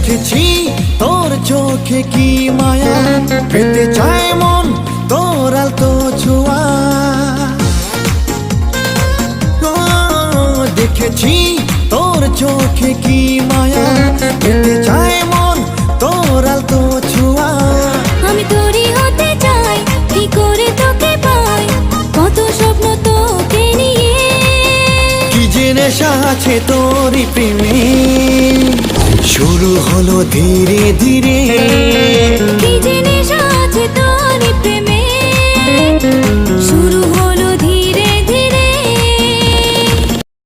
দেখেছি তোর চোখে কি মায়া, পেতে চায় মন তোর আলতো ছোঁয়া। দেখেছি তোর চোখে কি মায়া, পেতে চায় মন তোর আলতো ছোঁয়া। আমি তোরই হতে চাই, কি করে তোকে পাই, কত স্বপ্ন তোকে নিয়ে। কি যে নেশা আছে তোরই প্রেমে, শুরু হলো ধীরে ধীরে। কি